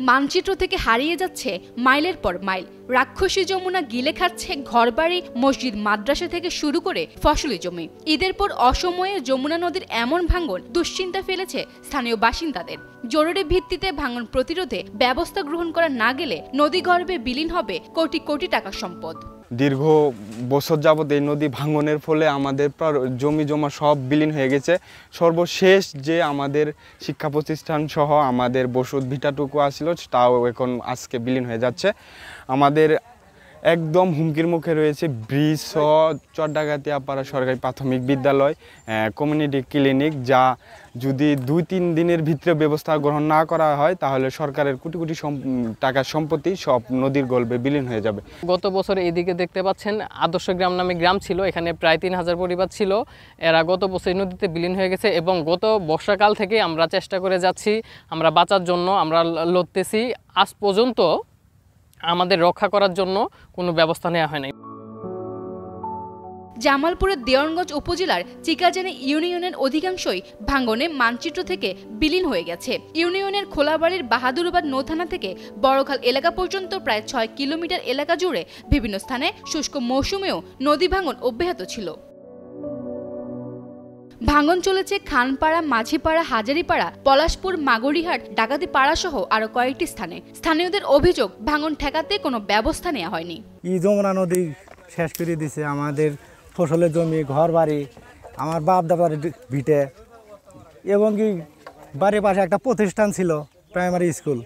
মানচিত্র থেকে হারিয়ে যাচ্ছে মাইলের পর মাইল। রাক্ষসী যমুনা গিলে খাচ্ছে ঘরবাড়ি, মসজিদ, মাদ্রাসা থেকে শুরু করে ফসলি জমি। ঈদের পর অসময়ে যমুনা নদীর এমন ভাঙন দুশ্চিন্তা ফেলেছে স্থানীয় বাসিন্দাদের। জরুরি ভিত্তিতে ভাঙন প্রতিরোধে ব্যবস্থা গ্রহণ করা না গেলে নদীগর্ভে বিলীন হবে কোটি কোটি টাকার সম্পদ। দীর্ঘ বছর যাবত এই নদী ভাঙনের ফলে আমাদের জমি জমা সব বিলীন হয়ে গেছে। সর্বশেষ যে আমাদের শিক্ষা প্রতিষ্ঠান সহ আমাদের বসত ভিটাটুকু আসছিল তাও এখন আজকে বিলীন হয়ে যাচ্ছে। আমাদের একদম হুমকির মুখে রয়েছে ব্রিজ সহ চরডাঙ্গাতিয়াপাড়া সরকারি প্রাথমিক বিদ্যালয়, কমিউনিটি ক্লিনিক, যা যদি 2-3 দিনের ভিতরে ব্যবস্থা গ্রহণ না করা হয় তাহলে সরকারের কোটি কোটি টাকার সম্পত্তি সব নদীর গর্ভে বিলীন হয়ে যাবে। গত বছর এইদিকে দেখতে পাচ্ছেন আদর্শ গ্রাম নামে গ্রাম ছিল, এখানে প্রায় 3000 পরিবার ছিল। এরা গত বছর নদীতে বিলীন হয়ে গেছে এবং গত বর্ষাকাল থেকে আমরা চেষ্টা করে যাচ্ছি, আমরা বাঁচার জন্য আমরা লড়তেছি। আজ পর্যন্ত আমাদের রক্ষা করার জন্য কোনো ব্যবস্থা নেওয়া হয় নাই। জামালপুরের দেওয়ানগঞ্জ উপজেলার চিকাজানি ইউনিয়নের অধিকাংশই ভাঙনে মানচিত্র থেকে বিলীন হয়ে গেছে। ইউনিয়নের খোলাবাড়ির বাহাদুরাবাদ নৌথানা থেকে বড়খাল এলাকা পর্যন্ত প্রায় 6 কিলোমিটার এলাকা জুড়ে বিভিন্ন স্থানে শুষ্ক মৌসুমেও নদী ভাঙন অব্যাহত ছিল। ভাঙন চলেছে খানপাড়া, মাঝিপাড়া, হাজারিপাড়া, পলাশপুর, মাগুরিহাট, ডাকাতিপাড়া সহ আরো কয়েকটি স্থানে। স্থানীয়দের অভিযোগ ভাঙন ঠেকাতে কোনো ব্যবস্থা নেওয়া হয়নি। যমুনা নদী শেষ করে দিছে আমাদের ফসলের জমি, ঘর বাড়ি, আমার বাপ দাদার ভিটে, এবং কি বাড়ির পাশে একটা প্রতিষ্ঠান ছিল প্রাইমারি স্কুল,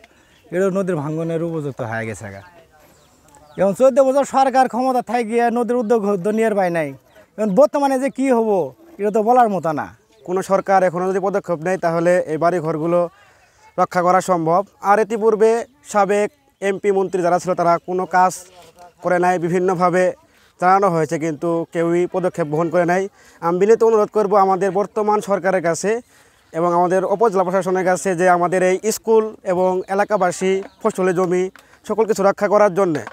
এটা নদীর ভাঙনের উপযুক্ত হয়ে গেছে। এবং 14 বছর সরকার ক্ষমতা থাকে গিয়ে নদীর উদ্যোগ নিয়ে পায় নাই। এবং বর্তমানে যে কি হবো এটা তো বলার মতো না। কোনো সরকার এখনও যদি পদক্ষেপ নেয় তাহলে এই বাড়ি ঘরগুলো রক্ষা করা সম্ভব। আর ইতিপূর্বে সাবেক এমপি মন্ত্রী যারা ছিল তারা কোনো কাজ করে নাই, বিভিন্নভাবে জানানো হয়েছে কিন্তু কেউই পদক্ষেপ গ্রহণ করে নাই। আমি বিনীত অনুরোধ করব আমাদের বর্তমান সরকারের কাছে এবং আমাদের উপজেলা প্রশাসনের কাছে যে আমাদের এই স্কুল এবং এলাকাবাসী, ফসলের জমি সকল কিছু রক্ষা করার জন্যে।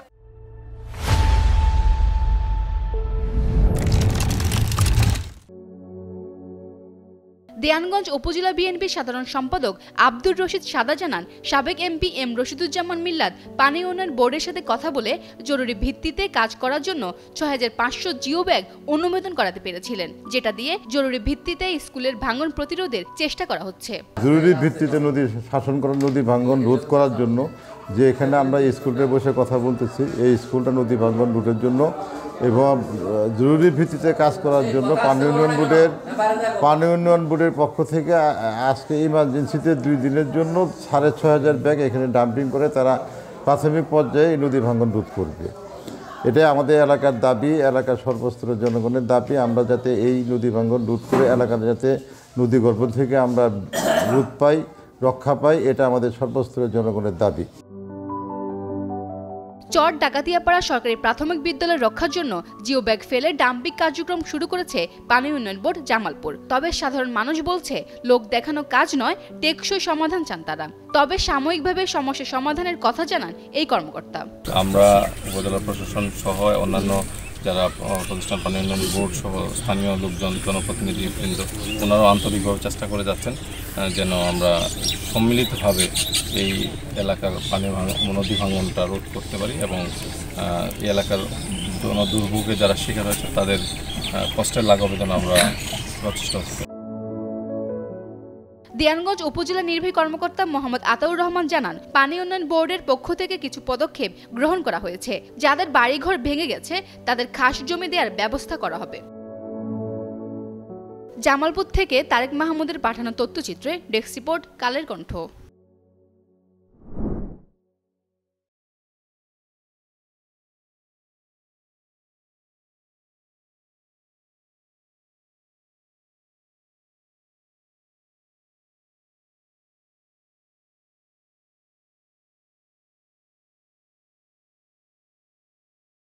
দেওয়ানগঞ্জ উপজেলা বিএনপির সাধারণ সম্পাদক আব্দুর রশিদ সাদা জানান, সাবেক এমপি এম রশিদুজ্জামান মিল্লাত পানি উন্নয়ন বোর্ডের সাথে কথা বলে জরুরি ভিত্তিতে কাজ করার জন্য 6500 জিও ব্যাগ অনুমোদন করাতে পেরেছিলেন, যেটা দিয়ে জরুরি ভিত্তিতে স্কুলের ভাঙন প্রতিরোধের চেষ্টা করা হচ্ছে। জরুরি ভিত্তিতে নদী শাসন করা, নদী ভাঙন রোধ করার জন্য যে এখানে আমরা স্কুলটা বসে কথা বলতেছি, এই স্কুলটা নদী ভাঙন রোধের জন্য এবং জরুরি ভিত্তিতে কাজ করার জন্য পানি উন্নয়ন বোর্ডের পক্ষ থেকে আজকে ইমার্জেন্সিতে 2 দিনের জন্য 6500 ব্যাগ এখানে ডাম্পিং করে তারা প্রাথমিক পর্যায়ে এই নদী ভাঙন রোধ করবে। এটাই আমাদের এলাকার দাবি, এলাকার সর্বস্তরের জনগণের দাবি। আমরা যাতে এই নদী ভাঙন রোধ করে এলাকার যাতে নদীগর্ভ থেকে আমরা রোধ পাই, রক্ষা পাই, এটা আমাদের সর্বস্তরের জনগণের দাবি। চর ডাকাতিয়াপাড়া সরকারি প্রাথমিক বিদ্যালয় রক্ষার জন্য জিও ব্যাগ ফেলে ডাম্পিং কার্যক্রম শুরু করেছে পানি উন্নয়ন বোর্ড জামালপুর। তবে সাধারণ মানুষ বলছে লোক দেখানো কাজ নয়, টেকসই সমাধান চান তারা। তবে সাময়িকভাবে সমস্যা সমাধানের কথা জানান এই কর্মকর্তা। আমরা উপজেলা প্রশাসন সহ অন্যান্য যারা প্রতিষ্ঠান পানি উন্নয়ন বোর্ড সহ স্থানীয় লোকজন, জনপ্রতিনিধিবৃন্দ, ওনারাও আন্তরিকভাবে চেষ্টা করে যাচ্ছেন যেন আমরা সম্মিলিতভাবে এই এলাকার নদী ভাঙনটা রোধ করতে পারি এবং এই এলাকার দুর্ভোগে যারা শিকার হয়েছে তাদের কষ্টের লাঘবে যেন আমরা প্রচেষ্টা করি। দেওয়ানগঞ্জ উপজেলা নির্বাহী কর্মকর্তা মোহাম্মদ আতাউর রহমান জানান, পানি উন্নয়ন বোর্ডের পক্ষ থেকে কিছু পদক্ষেপ গ্রহণ করা হয়েছে। যাদের বাড়িঘর ভেঙে গেছে তাদের খাস জমি দেওয়ার ব্যবস্থা করা হবে। জামালপুর থেকে তারেক মাহমুদের পাঠানো তথ্যচিত্রে ডেস্ক রিপোর্ট, কালের কণ্ঠ।